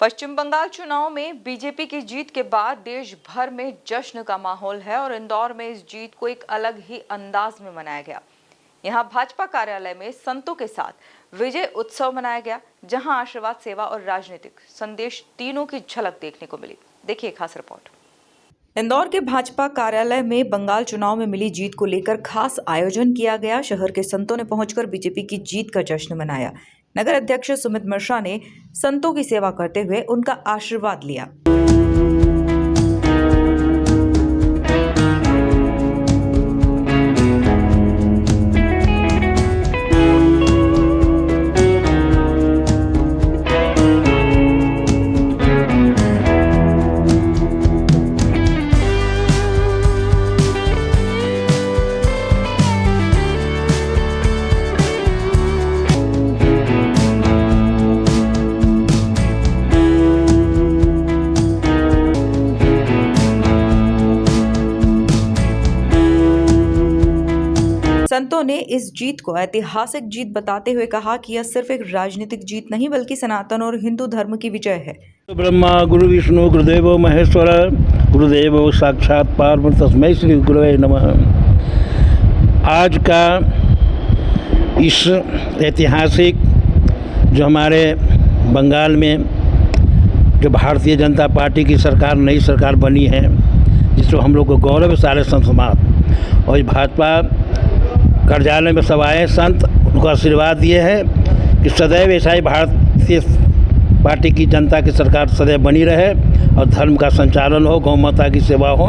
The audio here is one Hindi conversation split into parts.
पश्चिम बंगाल चुनाव में बीजेपी की जीत के बाद देश भर में जश्न का माहौल है और इंदौर में इस जीत को एक अलग ही अंदाज में मनाया गया। यहां भाजपा कार्यालय में संतों के साथ विजय उत्सव मनाया गया, जहां आशीर्वाद, सेवा और राजनीतिक संदेश तीनों की झलक देखने को मिली। देखिए खास रिपोर्ट। इंदौर के भाजपा कार्यालय में बंगाल चुनाव में मिली जीत को लेकर खास आयोजन किया गया। शहर के संतों ने पहुंचकर बीजेपी की जीत का जश्न मनाया। नगर अध्यक्ष सुमित मिश्रा ने संतों की सेवा करते हुए उनका आशीर्वाद लिया। संतों ने इस जीत को ऐतिहासिक जीत बताते हुए कहा कि यह सिर्फ एक राजनीतिक जीत नहीं बल्कि सनातन और हिंदू धर्म की विजय है। ब्रह्मा गुरु विष्णु गुरुदेवो महेश्वर गुरुदेवो साक्षात परब्रह्म तस्मै श्री गुरुवे नमः। आज का इस ऐतिहासिक जो हमारे बंगाल में जो भारतीय जनता पार्टी की सरकार, नई सरकार बनी है, जिसको हम लोग को गौरव है सारे संत समाज, और भाजपा कार्यालय में सब आए संत, उनको आशीर्वाद दिए हैं कि सदैव ऐसा ही भारतीय पार्टी की जनता की सरकार सदैव बनी रहे और धर्म का संचालन हो, गौ माता की सेवा हो,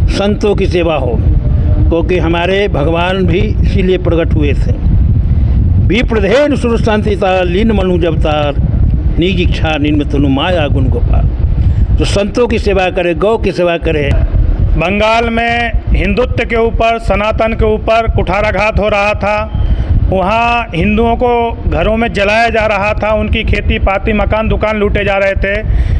संतों की सेवा हो, क्योंकि हमारे भगवान भी इसीलिए प्रकट हुए थे। विप्रधेन सुरशांतिता लीन मनु जबतार निज इच्छा निन्म तनु माया गुण गोपाल। तो संतों की सेवा करे, गौ की सेवा करे। बंगाल में हिंदुत्व के ऊपर, सनातन के ऊपर कुठाराघात हो रहा था। वहाँ हिंदुओं को घरों में जलाया जा रहा था, उनकी खेती पाती, मकान दुकान लूटे जा रहे थे।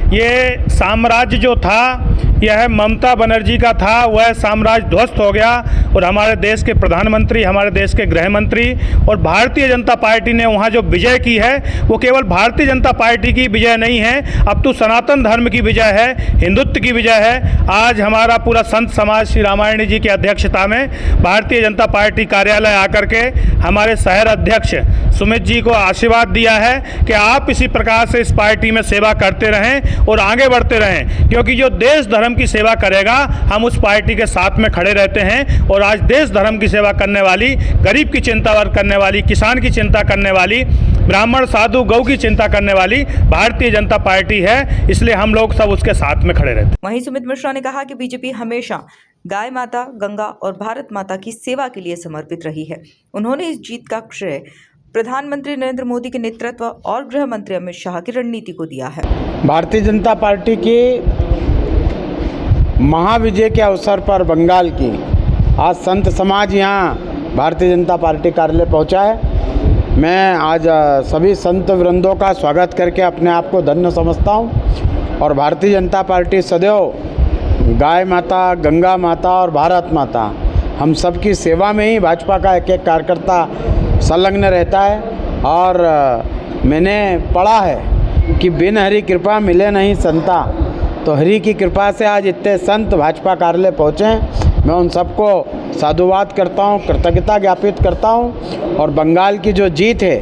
ये साम्राज्य जो था, यह ममता बनर्जी का था, वह साम्राज्य ध्वस्त हो गया और हमारे देश के प्रधानमंत्री, हमारे देश के गृह मंत्री और भारतीय जनता पार्टी ने वहाँ जो विजय की है, वो केवल भारतीय जनता पार्टी की विजय नहीं है, अब तो सनातन धर्म की विजय है, हिंदुत्व की विजय है। आज हमारा पूरा संत समाज श्री रामायणी जी की अध्यक्षता में भारतीय जनता पार्टी कार्यालय आकर के हमारे शहर अध्यक्ष सुमित जी को आशीर्वाद दिया है कि आप इसी प्रकार से इस पार्टी में सेवा करते रहें और आगे बढ़ते रहें, क्योंकि जो देश धर्म की सेवा करेगा, हम उस पार्टी के साथ में खड़े रहते हैं। और आज देश धर्म की सेवा करने वाली, गरीब की चिंता करने वाली, किसान की चिंता करने वाली, ब्राह्मण साधु गौ की चिंता करने वाली भारतीय जनता पार्टी है, इसलिए हम लोग सब उसके साथ में खड़े रहते हैं। वहीं सुमित मिश्रा ने कहा कि बीजेपी हमेशा गाय माता, गंगा और भारत माता की सेवा के लिए समर्पित रही है। उन्होंने इस जीत का श्रेय प्रधानमंत्री नरेंद्र मोदी के नेतृत्व और गृह मंत्री अमित शाह की रणनीति को दिया है। भारतीय जनता पार्टी की महाविजय के अवसर पर बंगाल की आज संत समाज यहाँ भारतीय जनता पार्टी कार्यालय पहुँचा है। मैं आज सभी संत वृंदों का स्वागत करके अपने आप को धन्य समझता हूँ। और भारतीय जनता पार्टी सदैव गाय माता, गंगा माता और भारत माता, हम सब की सेवा में ही भाजपा का एक एक कार्यकर्ता संलग्न रहता है। और मैंने पढ़ा है कि बिन हरि कृपा मिले नहीं संता, तो हरि की कृपा से आज इतने संत भाजपा कार्यालय पहुँचे हैं। मैं उन सबको साधुवाद करता हूँ, कृतज्ञता ज्ञापित करता हूँ। और बंगाल की जो जीत है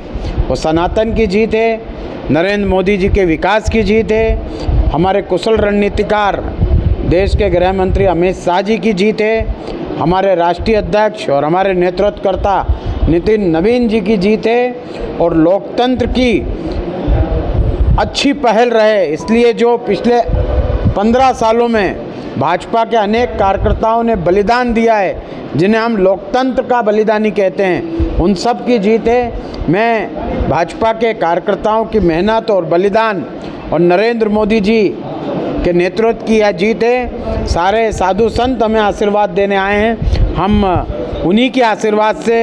वो सनातन की जीत है, नरेंद्र मोदी जी के विकास की जीत है, हमारे कुशल रणनीतिकार देश के गृह मंत्री अमित शाह जी की जीत है, हमारे राष्ट्रीय अध्यक्ष और हमारे नेतृत्वकर्ता नितिन नवीन जी की जीत है। और लोकतंत्र की अच्छी पहल रहे, इसलिए जो पिछले 15 सालों में भाजपा के अनेक कार्यकर्ताओं ने बलिदान दिया है, जिन्हें हम लोकतंत्र का बलिदानी कहते हैं, उन सब की जीत है। मैं भाजपा के कार्यकर्ताओं की मेहनत और बलिदान और नरेंद्र मोदी जी के नेतृत्व की यह जीत है। सारे साधु संत हमें आशीर्वाद देने आए हैं, हम उन्हीं के आशीर्वाद से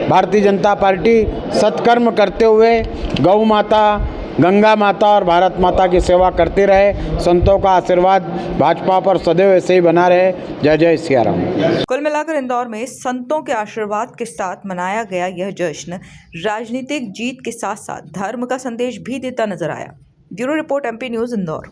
भारतीय जनता पार्टी सत्कर्म करते हुए गौ माता, गंगा माता और भारत माता की सेवा करते रहे। संतों का आशीर्वाद भाजपा पर सदैव ऐसे ही बना रहे। जय जय सिया राम। कुल मिलाकर इंदौर में संतों के आशीर्वाद के साथ मनाया गया यह जश्न राजनीतिक जीत के साथ साथ धर्म का संदेश भी देता नजर आया। Bureau report MP news Indore.